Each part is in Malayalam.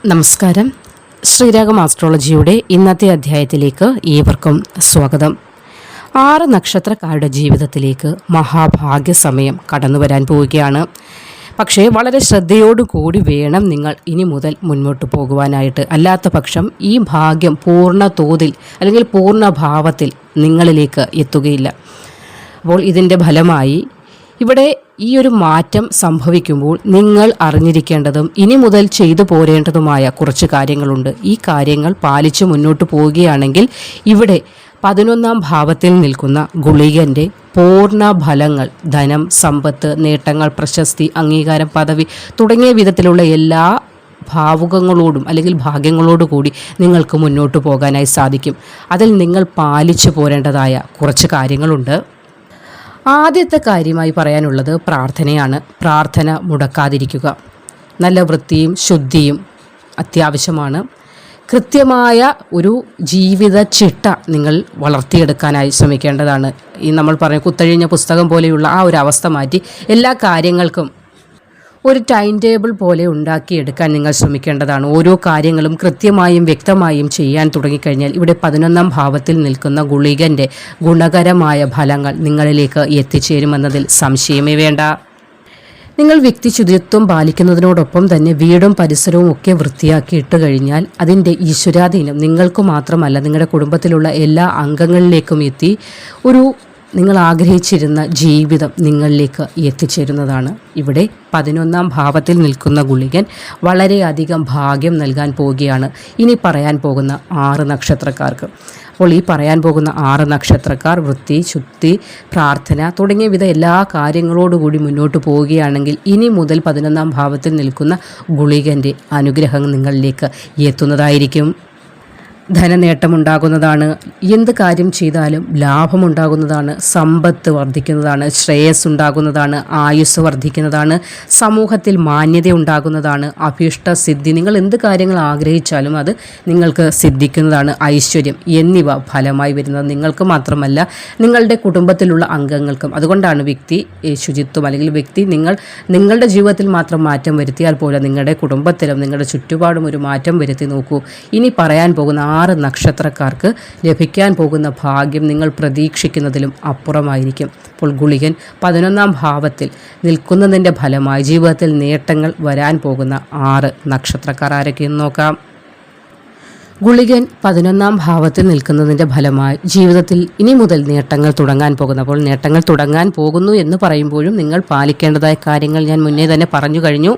നമസ്കാരം. ശ്രീരാഗം ആസ്ട്രോളജിയുടെ ഇന്നത്തെ അധ്യായത്തിലേക്ക് ഏവർക്കും സ്വാഗതം. 6 നക്ഷത്രക്കാരുടെ ജീവിതത്തിലേക്ക് മഹാഭാഗ്യ സമയം കടന്നു വരാൻ പോവുകയാണ്. പക്ഷേ വളരെ ശ്രദ്ധയോടുകൂടി വേണം നിങ്ങൾ ഇനി മുതൽ മുന്നോട്ട് പോകുവാനായിട്ട്. അല്ലാത്ത പക്ഷം ഈ ഭാഗ്യം പൂർണ്ണ തോതിൽ അല്ലെങ്കിൽ പൂർണ്ണഭാവത്തിൽ നിങ്ങളിലേക്ക് എത്തുകയില്ല. അപ്പോൾ ഇതിൻ്റെ ഫലമായി ഇവിടെ ഈ ഒരു മാറ്റം സംഭവിക്കുമ്പോൾ നിങ്ങൾ അറിഞ്ഞിരിക്കേണ്ടതും ഇനി മുതൽ ചെയ്തു പോരേണ്ടതുമായ കുറച്ച് കാര്യങ്ങളുണ്ട്. ഈ കാര്യങ്ങൾ പാലിച്ച് മുന്നോട്ട് പോവുകയാണെങ്കിൽ ഇവിടെ 11ാം ഭാവത്തിൽ നിൽക്കുന്ന ഗുളികൻ്റെ പൂർണ്ണ ഫലങ്ങൾ, ധനം, സമ്പത്ത്, നേട്ടങ്ങൾ, പ്രശസ്തി, അംഗീകാരം, പദവി തുടങ്ങിയ വിധത്തിലുള്ള എല്ലാ ഭാവുകങ്ങളോടും അല്ലെങ്കിൽ ഭാഗ്യങ്ങളോടു കൂടി നിങ്ങൾക്ക് മുന്നോട്ട് പോകാനായി സാധിക്കും. അതിൽ നിങ്ങൾ പാലിച്ചു പോരേണ്ടതായ കുറച്ച് കാര്യങ്ങളുണ്ട്. ആദ്യത്തെ കാര്യമായി പറയാനുള്ളത് പ്രാർത്ഥനയാണ്. പ്രാർത്ഥന മുടക്കാതിരിക്കുക. നല്ല വൃത്തിയും ശുദ്ധിയും അത്യാവശ്യമാണ്. കൃത്യമായ ഒരു ജീവിത ചിട്ട നിങ്ങൾ വളർത്തിയെടുക്കാനായി ശ്രമിക്കേണ്ടതാണ്. ഈ നമ്മൾ പറഞ്ഞ കുത്തഴിഞ്ഞ പുസ്തകം പോലെയുള്ള ആ ഒരു അവസ്ഥ മാറ്റി എല്ലാ കാര്യങ്ങൾക്കും ഒരു ടൈം ടേബിൾ പോലെ ഉണ്ടാക്കിയെടുക്കാൻ നിങ്ങൾ ശ്രമിക്കേണ്ടതാണ്. ഓരോ കാര്യങ്ങളും കൃത്യമായും വ്യക്തമായും ചെയ്യാൻ തുടങ്ങിക്കഴിഞ്ഞാൽ ഇവിടെ 11ാം ഭാവത്തിൽ നിൽക്കുന്ന ഗുളികൻ്റെ ഗുണകരമായ ഫലങ്ങൾ നിങ്ങളിലേക്ക് എത്തിച്ചേരുമെന്നതിൽ സംശയമേ വേണ്ട. നിങ്ങൾ വ്യക്തി ശുചിത്വം പാലിക്കുന്നതിനോടൊപ്പം തന്നെ വീടും പരിസരവും ഒക്കെ വൃത്തിയാക്കി ഇട്ട് കഴിഞ്ഞാൽ അതിൻ്റെ ഈശ്വരാധീനം നിങ്ങൾക്ക് മാത്രമല്ല നിങ്ങളുടെ കുടുംബത്തിലുള്ള എല്ലാ അംഗങ്ങളിലേക്കും എത്തി ഒരു നിങ്ങൾ ആഗ്രഹിച്ചിരുന്ന ജീവിതം നിങ്ങളിലേക്ക് എത്തിച്ചേരുന്നതാണ്. ഇവിടെ 11ാം ഭാവത്തിൽ നിൽക്കുന്ന ഗുളികൻ വളരെയധികം ഭാഗ്യം നൽകാൻ പോവുകയാണ് ഇനി പറയാൻ പോകുന്ന 6 നക്ഷത്രക്കാർക്ക്. അപ്പോൾ ഈ പറയാൻ പോകുന്ന 6 നക്ഷത്രക്കാർ വൃത്തി, ശുദ്ധി, പ്രാർത്ഥന തുടങ്ങിയ വിധ എല്ലാ കാര്യങ്ങളോടുകൂടി മുന്നോട്ട് പോവുകയാണെങ്കിൽ ഇനി മുതൽ 11ാം ഭാവത്തിൽ നിൽക്കുന്ന ഗുളികൻ്റെ അനുഗ്രഹം നിങ്ങളിലേക്ക് എത്തുന്നതായിരിക്കും. ധനനേട്ടമുണ്ടാകുന്നതാണ്. എന്ത് കാര്യം ചെയ്താലും ലാഭമുണ്ടാകുന്നതാണ്. സമ്പത്ത് വർദ്ധിക്കുന്നതാണ്. ശ്രേയസ് ഉണ്ടാകുന്നതാണ്. ആയുസ് വർദ്ധിക്കുന്നതാണ്. സമൂഹത്തിൽ മാന്യത ഉണ്ടാകുന്നതാണ്. അഭീഷ്ട സിദ്ധി, നിങ്ങൾ എന്ത് കാര്യങ്ങൾ ആഗ്രഹിച്ചാലും അത് നിങ്ങൾക്ക് സിദ്ധിക്കുന്നതാണ്. ഐശ്വര്യം എന്നിവ ഫലമായി വരുന്നത് നിങ്ങൾക്ക് മാത്രമല്ല നിങ്ങളുടെ കുടുംബത്തിലുള്ള അംഗങ്ങൾക്കും. അതുകൊണ്ടാണ് വ്യക്തി ശുചിത്വം അല്ലെങ്കിൽ വ്യക്തി നിങ്ങളുടെ ജീവിതത്തിൽ മാത്രം മാറ്റം വരുത്തിയാൽ പോലെ നിങ്ങളുടെ കുടുംബത്തിലും നിങ്ങളുടെ ചുറ്റുപാടും ഒരു മാറ്റം വരുത്തി നോക്കൂ. ഇനി പറയാൻ പോകുന്ന 6 നക്ഷത്രക്കാർക്ക് ലഭിക്കാൻ പോകുന്ന ഭാഗ്യം നിങ്ങൾ പ്രതീക്ഷിക്കുന്നതിലും അപ്പുറമായിരിക്കും. അപ്പോൾ ഗുളികൻ 11ാം ഭാവത്തിൽ നിൽക്കുന്നതിൻ്റെ ഫലമായി ജീവിതത്തിൽ നേട്ടങ്ങൾ വരാൻ പോകുന്ന 6 നക്ഷത്രക്കാർ ആരൊക്കെയെന്ന് നോക്കാം. ഗുളികൻ 11ാം ഭാവത്തിൽ നിൽക്കുന്നതിൻ്റെ ഫലമായി ജീവിതത്തിൽ ഇനി മുതൽ നേട്ടങ്ങൾ തുടങ്ങാൻ പോകുന്നു. അപ്പോൾ നേട്ടങ്ങൾ തുടങ്ങാൻ പോകുന്നു എന്ന് പറയുമ്പോഴും നിങ്ങൾ പാലിക്കേണ്ടതായ കാര്യങ്ങൾ ഞാൻ മുന്നേ തന്നെ പറഞ്ഞു കഴിഞ്ഞു.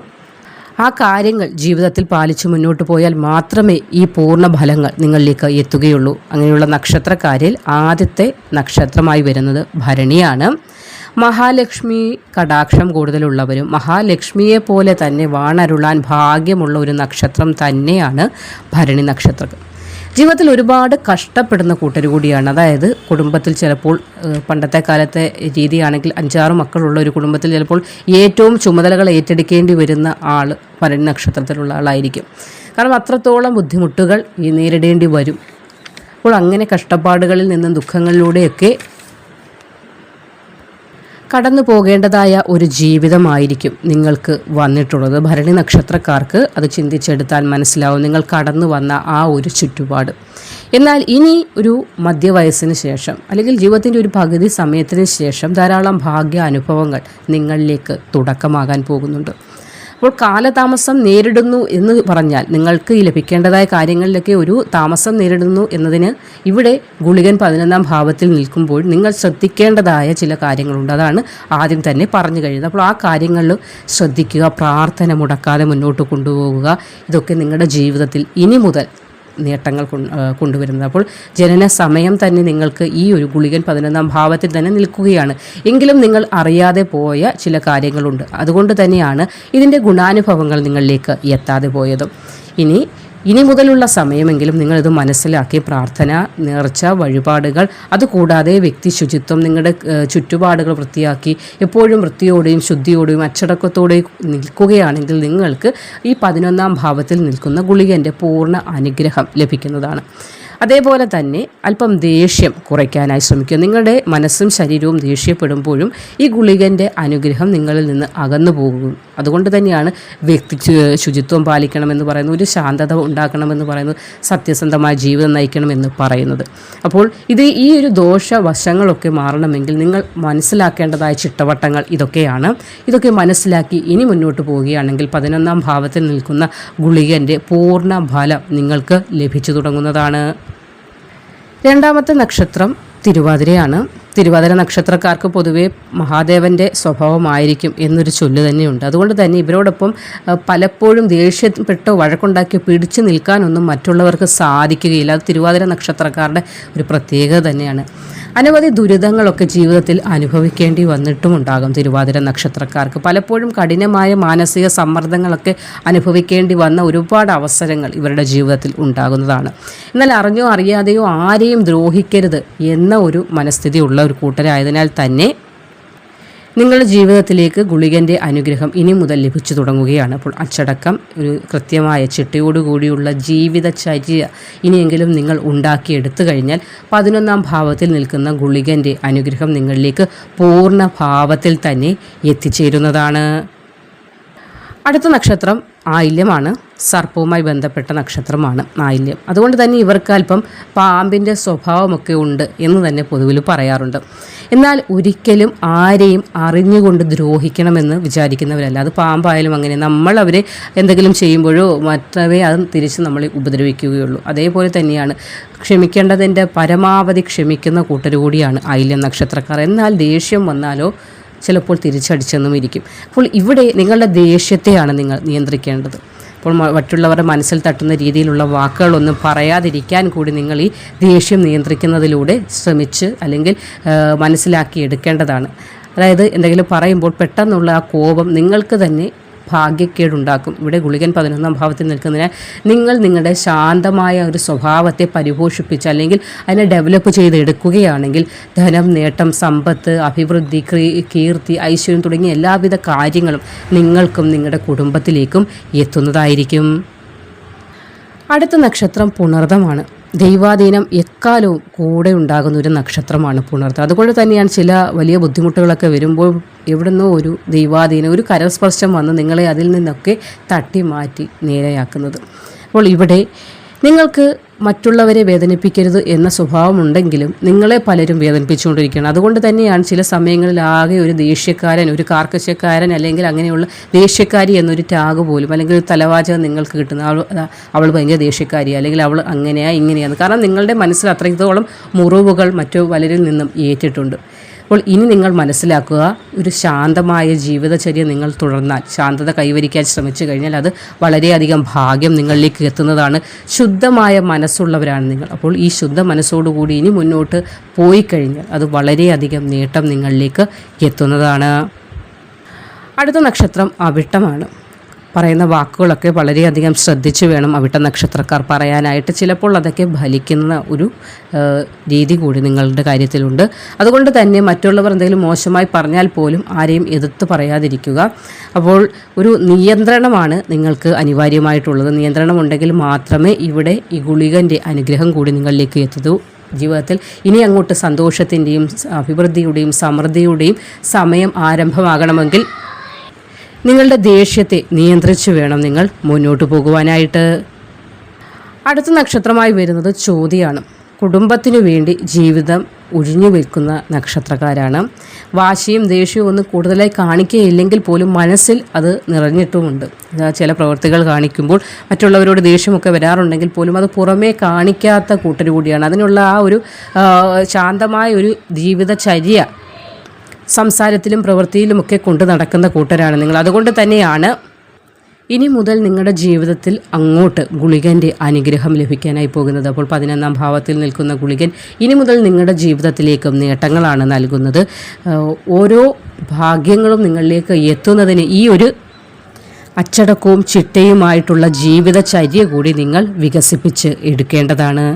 ആ കാര്യങ്ങൾ ജീവിതത്തിൽ പാലിച്ച് മുന്നോട്ട് പോയാൽ മാത്രമേ ഈ പൂർണ്ണ ഫലങ്ങൾ നിങ്ങളിലേക്ക് എത്തുകയുള്ളൂ. അങ്ങനെയുള്ള നക്ഷത്രക്കാരിൽ ആദ്യത്തെ നക്ഷത്രമായി വരുന്നത് ഭരണിയാണ്. മഹാലക്ഷ്മി കടാക്ഷം കൂടുതലുള്ളവരും മഹാലക്ഷ്മിയെ പോലെ തന്നെ വാണരുളാൻ ഭാഗ്യമുള്ള ഒരു നക്ഷത്രം തന്നെയാണ് ഭരണി നക്ഷത്രം. ജീവിതത്തിൽ ഒരുപാട് കഷ്ടപ്പെടുന്ന കൂട്ടർ കൂടിയാണ്. അതായത് കുടുംബത്തിൽ ചിലപ്പോൾ പണ്ടത്തെ കാലത്തെ രീതിയാണെങ്കിൽ 5-6 മക്കളുള്ള ഒരു കുടുംബത്തിൽ ചിലപ്പോൾ ഏറ്റവും ചുമതലകൾ ഏറ്റെടുക്കേണ്ടി വരുന്ന ആൾ ഭരണി നക്ഷത്രത്തിലുള്ള ആളായിരിക്കും. കാരണം അത്രത്തോളം ബുദ്ധിമുട്ടുകൾ നേരിടേണ്ടി വരും. അപ്പോൾ അങ്ങനെ കഷ്ടപ്പാടുകളിൽ നിന്നും ദുഃഖങ്ങളിലൂടെയൊക്കെ കടന്നു പോകേണ്ടതായ ഒരു ജീവിതമായിരിക്കും നിങ്ങൾക്ക് വന്നിട്ടുള്ളത്. ഭരണി നക്ഷത്രക്കാർക്ക് അത് ചിന്തിച്ചെടുത്താൽ മനസ്സിലാവും നിങ്ങൾ കടന്നു വന്ന ആ ഒരു ചുറ്റുപാട്. എന്നാൽ ഇനി ഒരു മധ്യവയസ്സിന് ശേഷം അല്ലെങ്കിൽ ജീവിതത്തിൻ്റെ ഒരു പകുതി സമയത്തിന് ശേഷം ധാരാളം ഭാഗ്യ അനുഭവങ്ങൾ നിങ്ങളിലേക്ക് തുടക്കമാകാൻ പോകുന്നുണ്ട്. അപ്പോൾ കാലതാമസം നേരിടുന്നു എന്ന് പറഞ്ഞാൽ നിങ്ങൾക്ക് ലഭിക്കേണ്ടതായ കാര്യങ്ങളിലൊക്കെ ഒരു താമസം നേരിടുന്നു എന്നതിന് ഇവിടെ ഗുളികൻ 11ാം ഭാവത്തിൽ നിൽക്കുമ്പോൾ നിങ്ങൾ ശ്രദ്ധിക്കേണ്ടതായ ചില കാര്യങ്ങളുണ്ട്. അതാണ് ആദ്യം തന്നെ പറഞ്ഞു കഴിയുന്നത്. അപ്പോൾ ആ കാര്യങ്ങളിൽ ശ്രദ്ധിക്കുക. പ്രാർത്ഥന മുടക്കാതെ മുന്നോട്ട് കൊണ്ടുപോകുക. ഇതൊക്കെ നിങ്ങളുടെ ജീവിതത്തിൽ ഇനി മുതൽ നേട്ടങ്ങൾ കൊണ്ടുവരുന്നത്. അപ്പോൾ ജനന സമയം തന്നെ നിങ്ങൾക്ക് ഈ ഒരു ഗുളികൻ 11ാം ഭാവത്തിൽ തന്നെ നിൽക്കുകയാണ്. എങ്കിലും നിങ്ങൾ അറിയാതെ പോയ ചില കാര്യങ്ങളുണ്ട്. അതുകൊണ്ട് തന്നെയാണ് ഇതിൻ്റെ ഗുണാനുഭവങ്ങൾ നിങ്ങളിലേക്ക് എത്താതെ പോയതും. ഇനി മുതലുള്ള സമയമെങ്കിലും നിങ്ങളിത് മനസ്സിലാക്കി പ്രാർത്ഥന, നേർച്ച, വഴിപാടുകൾ, അതുകൂടാതെ വ്യക്തി ശുചിത്വം, നിങ്ങളുടെ ചുറ്റുപാടുകൾ വൃത്തിയാക്കി എപ്പോഴും വൃത്തിയോടെയും ശുദ്ധിയോടെയും അച്ചടക്കത്തോടെയും നിൽക്കുകയാണെങ്കിൽ നിങ്ങൾക്ക് ഈ 11ാം ഭാവത്തിൽ നിൽക്കുന്ന ഗുളികൻ്റെ പൂർണ്ണ അനുഗ്രഹം ലഭിക്കുന്നതാണ്. അതേപോലെ തന്നെ അല്പം ദേഷ്യം കുറയ്ക്കാനായി ശ്രമിക്കുക. നിങ്ങളുടെ മനസ്സും ശരീരവും ദേഷ്യപ്പെടുമ്പോഴും ഈ ഗുളികൻ്റെ അനുഗ്രഹം നിങ്ങളിൽ നിന്ന് അകന്നു പോകും. അതുകൊണ്ട് തന്നെയാണ് വ്യക്തി ശുചിത്വം പാലിക്കണമെന്ന് പറയുന്നത്, ഒരു ശാന്തത ഉണ്ടാക്കണമെന്ന് പറയുന്നത്, സത്യസന്ധമായ ജീവിതം നയിക്കണമെന്ന് പറയുന്നത്. അപ്പോൾ ഈ ഒരു ദോഷവശങ്ങളൊക്കെ മാറണമെങ്കിൽ നിങ്ങൾ മനസ്സിലാക്കേണ്ടതായ ചിട്ടവട്ടങ്ങൾ ഇതൊക്കെ മനസ്സിലാക്കി ഇനി മുന്നോട്ട് പോവുകയാണെങ്കിൽ 11ാം ഭാവത്തിൽ നിൽക്കുന്ന ഗുളികൻ്റെ പൂർണ്ണ ഫലം നിങ്ങൾക്ക് ലഭിച്ചു തുടങ്ങുന്നതാണ്. രണ്ടാമത്തെ നക്ഷത്രം തിരുവാതിരയാണ്. തിരുവാതിര നക്ഷത്രക്കാർക്ക് പൊതുവേ മഹാദേവൻ്റെ സ്വഭാവമായിരിക്കും എന്നൊരു ചൊല്ല് തന്നെയുണ്ട്. അതുകൊണ്ട് തന്നെ ഇവരോടൊപ്പം പലപ്പോഴും ദേഷ്യപ്പെട്ടോ വഴക്കുണ്ടാക്കി പിടിച്ചു നിൽക്കാനൊന്നും മറ്റുള്ളവർക്ക് സാധിക്കുകയില്ല. അത് തിരുവാതിര നക്ഷത്രക്കാരുടെ ഒരു പ്രത്യേകത തന്നെയാണ്. അനവധി ദുരിതങ്ങളൊക്കെ ജീവിതത്തിൽ അനുഭവിക്കേണ്ടി വന്നിട്ടുമുണ്ടാകും തിരുവാതിര നക്ഷത്രക്കാർക്ക്. പലപ്പോഴും കഠിനമായ മാനസിക സമ്മർദ്ദങ്ങളൊക്കെ അനുഭവിക്കേണ്ടി വന്ന ഒരുപാട് അവസരങ്ങൾ ഇവരുടെ ജീവിതത്തിൽ ഉണ്ടാകുന്നതാണ്. എന്നാൽ അറിഞ്ഞോ അറിയാതെയോ ആരെയും ദ്രോഹിക്കരുത് എന്ന ഒരു മനസ്ഥിതി ഉള്ള ഒരു കൂട്ടരായതിനാൽ തന്നെ നിങ്ങളുടെ ജീവിതത്തിലേക്ക് ഗുളികൻ്റെ അനുഗ്രഹം ഇനി മുതൽ ലഭിച്ചു തുടങ്ങുകയാണ്. അപ്പോൾ അച്ചടക്കം, ഒരു കൃത്യമായ ചിട്ടയോടുകൂടിയുള്ള ജീവിതചര്യ ഇനിയെങ്കിലും നിങ്ങൾ ഉണ്ടാക്കിയെടുത്തു കഴിഞ്ഞാൽ 11ാം ഭാവത്തിൽ നിൽക്കുന്ന ഗുളികൻ്റെ അനുഗ്രഹം നിങ്ങളിലേക്ക് പൂർണ്ണ ഭാവത്തിൽ തന്നെ എത്തിച്ചേരുന്നതാണ്. അടുത്ത നക്ഷത്രം ആയില്യമാണ്. സർപ്പവുമായി ബന്ധപ്പെട്ട നക്ഷത്രമാണ് ആയില്യം. അതുകൊണ്ട് തന്നെ ഇവർക്ക് അല്പം പാമ്പിൻ്റെ സ്വഭാവമൊക്കെ ഉണ്ട് എന്ന് തന്നെ പൊതുവിൽ പറയാറുണ്ട്. എന്നാൽ ഒരിക്കലും ആരെയും അറിഞ്ഞുകൊണ്ട് ദ്രോഹിക്കണമെന്ന് വിചാരിക്കുന്നവരല്ല. അത് പാമ്പായാലും അങ്ങനെ, നമ്മൾ അവരെ എന്തെങ്കിലും ചെയ്യുമ്പോഴോ മറ്റവയെ അത് തിരിച്ച് നമ്മളെ ഉപദ്രവിക്കുകയുള്ളൂ. അതേപോലെ തന്നെയാണ് ക്ഷമിക്കേണ്ടതിൻ്റെ പരമാവധി ക്ഷമിക്കുന്ന കൂട്ടരുകൂടിയാണ് ആയില്യം നക്ഷത്രക്കാർ. എന്നാൽ ദേഷ്യം വന്നാലോ ചിലപ്പോൾ തിരിച്ചടിച്ചെന്നും ഇരിക്കും. അപ്പോൾ ഇവിടെ നിങ്ങളുടെ ദേഷ്യത്തെയാണ് നിങ്ങൾ നിയന്ത്രിക്കേണ്ടത്. അപ്പോൾ മറ്റുള്ളവരുടെ മനസ്സിൽ തട്ടുന്ന രീതിയിലുള്ള വാക്കുകളൊന്നും പറയാതിരിക്കാൻ കൂടി നിങ്ങൾ ഈ ദേഷ്യം നിയന്ത്രിക്കുന്നതിലൂടെ ശ്രമിച്ച് അല്ലെങ്കിൽ മനസ്സിലാക്കി എടുക്കേണ്ടതാണ്. അതായത് എന്തെങ്കിലും പറയുമ്പോൾ പെട്ടെന്നുള്ള ആ കോപം നിങ്ങൾക്ക് തന്നെ ഭാഗ്യക്കേടുണ്ടാക്കും. ഇവിടെ ഗുളികൻ 11ാം ഭാവത്തിൽ നിൽക്കുന്നതിനാൽ നിങ്ങൾ നിങ്ങളുടെ ശാന്തമായ ഒരു സ്വഭാവത്തെ പരിപോഷിപ്പിച്ച് അല്ലെങ്കിൽ അതിനെ ഡെവലപ്പ് ചെയ്തെടുക്കുകയാണെങ്കിൽ ധനം, നേട്ടം, സമ്പത്ത്, അഭിവൃദ്ധി, കീർത്തി, ഐശ്വര്യം തുടങ്ങിയ എല്ലാവിധ കാര്യങ്ങളും നിങ്ങൾക്കും നിങ്ങളുടെ കുടുംബത്തിലേക്കും എത്തുന്നതായിരിക്കും. അടുത്ത നക്ഷത്രം പുണർദമാണ്. ദൈവാധീനം എക്കാലവും കൂടെ ഉണ്ടാകുന്ന ഒരു നക്ഷത്രമാണ് പുണർദം. അതുകൊണ്ട് തന്നെയാണ് ചില വലിയ ബുദ്ധിമുട്ടുകളൊക്കെ വരുമ്പോൾ എവിടുന്നോ ഒരു ദൈവാധീനം, ഒരു കരസ്പർശം വന്ന് നിങ്ങളെ അതിൽ നിന്നൊക്കെ തട്ടി മാറ്റി നേരെയാക്കുന്നത്. അപ്പോൾ ഇവിടെ നിങ്ങൾക്ക് മറ്റുള്ളവരെ വേദനിപ്പിക്കരുത് എന്ന സ്വഭാവമുണ്ടെങ്കിലും നിങ്ങളെ പലരും വേദനിപ്പിച്ചുകൊണ്ടിരിക്കുകയാണ്. അതുകൊണ്ട് തന്നെയാണ് ചില സമയങ്ങളിൽ ആകെ ഒരു ദേഷ്യക്കാരൻ, ഒരു കാർക്കശ്യക്കാരൻ അല്ലെങ്കിൽ അങ്ങനെയുള്ള ദേഷ്യക്കാരി എന്നൊരു ടാഗ് പോലും അല്ലെങ്കിൽ ഒരു തലവാചകം നിങ്ങൾക്ക് കിട്ടുന്ന അവൾ ഭയങ്കര ദേഷ്യക്കാരി അല്ലെങ്കിൽ അവൾ അങ്ങനെയാ ഇങ്ങനെയാണ്. കാരണം നിങ്ങളുടെ മനസ്സിൽ അത്രത്തോളം മുറിവുകൾ മറ്റു പലരിൽ നിന്നും ഏറ്റിട്ടുണ്ട്. അപ്പോൾ ഇനി നിങ്ങൾ മനസ്സിലാക്കുക, ഒരു ശാന്തമായ ജീവിതചര്യ നിങ്ങൾ തുടർന്നാൽ, ശാന്തത കൈവരിക്കാൻ ശ്രമിച്ചു കഴിഞ്ഞാൽ അത് വളരെയധികം ഭാഗ്യം നിങ്ങളിലേക്ക് എത്തുന്നതാണ്. ശുദ്ധമായ മനസ്സുള്ളവരാണ് നിങ്ങൾ. അപ്പോൾ ഈ ശുദ്ധ മനസ്സോടുകൂടി ഇനി മുന്നോട്ട് പോയി കഴിഞ്ഞാൽ അത് വളരെയധികം നേട്ടം നിങ്ങളിലേക്ക് എത്തുന്നതാണ്. അടുത്ത നക്ഷത്രം അവിട്ടമാണ്. പറയുന്ന വാക്കുകളൊക്കെ വളരെയധികം ശ്രദ്ധിച്ചു വേണം അവിട്ട നക്ഷത്രക്കാർ പറയാനായിട്ട്. ചിലപ്പോൾ അതൊക്കെ ഫലിക്കുന്ന ഒരു രീതി കൂടി നിങ്ങളുടെ കാര്യത്തിലുണ്ട്. അതുകൊണ്ട് തന്നെ മറ്റുള്ളവർ എന്തെങ്കിലും മോശമായി പറഞ്ഞാൽ പോലും ആരെയും എതിർത്ത് പറയാതിരിക്കുക. അപ്പോൾ ഒരു നിയന്ത്രണമാണ് നിങ്ങൾക്ക് അനിവാര്യമായിട്ടുള്ളത്. നിയന്ത്രണം ഉണ്ടെങ്കിൽ മാത്രമേ ഇവിടെ ഈ ഗുളികൻ്റെ അനുഗ്രഹം കൂടി നിങ്ങളിലേക്ക് എത്തൂ. ജീവിതത്തിൽ ഇനി അങ്ങോട്ട് സന്തോഷത്തിൻ്റെയും അഭിവൃദ്ധിയുടെയും സമൃദ്ധിയുടെയും സമയം ആരംഭമാകണമെങ്കിൽ നിങ്ങളുടെ ദേഷ്യത്തെ നിയന്ത്രിച്ചു വേണം നിങ്ങൾ മുന്നോട്ട് പോകുവാനായിട്ട്. അടുത്ത നക്ഷത്രമായി വരുന്നത് ചോതിയാണ്. കുടുംബത്തിനു വേണ്ടി ജീവിതം ഒഴിഞ്ഞു വെക്കുന്ന നക്ഷത്രക്കാരാണ്. വാശിയും ദേഷ്യവും ഒന്നും കൂടുതലായി കാണിക്കുകയില്ലെങ്കിൽ പോലും മനസ്സിൽ അത് നിറഞ്ഞിട്ടുമുണ്ട്. ചില പ്രവൃത്തികൾ കാണിക്കുമ്പോൾ മറ്റുള്ളവരോട് ദേഷ്യമൊക്കെ വരാറുണ്ടെങ്കിൽ പോലും അത് പുറമേ കാണിക്കാത്ത കൂട്ടർ കൂടിയാണ്. അതിനുള്ള ആ ഒരു ശാന്തമായ ഒരു ജീവിതചര്യ സംസാരത്തിലും പ്രവൃത്തിയിലുമൊക്കെ കൊണ്ടു നടക്കുന്ന കൂട്ടരാണ് നിങ്ങൾ. അതുകൊണ്ട് തന്നെയാണ് ഇനി മുതൽ നിങ്ങളുടെ ജീവിതത്തിൽ അങ്ങോട്ട് ഗുളികൻ്റെ അനുഗ്രഹം ലഭിക്കാനായി പോകുന്നത്. അപ്പോൾ 11ാം ഭാവത്തിൽ നിൽക്കുന്ന ഗുളികൻ ഇനി മുതൽ നിങ്ങളുടെ ജീവിതത്തിലേക്കും നേട്ടങ്ങളാണ് നൽകുന്നത്. ഓരോ ഭാഗ്യങ്ങളും നിങ്ങളിലേക്ക് എത്തുന്നതിന് ഈ ഒരു അച്ചടക്കവും ചിട്ടയുമായിട്ടുള്ള ജീവിതചര്യ കൂടി നിങ്ങൾ വികസിപ്പിച്ച് എടുക്കേണ്ടതാണ്.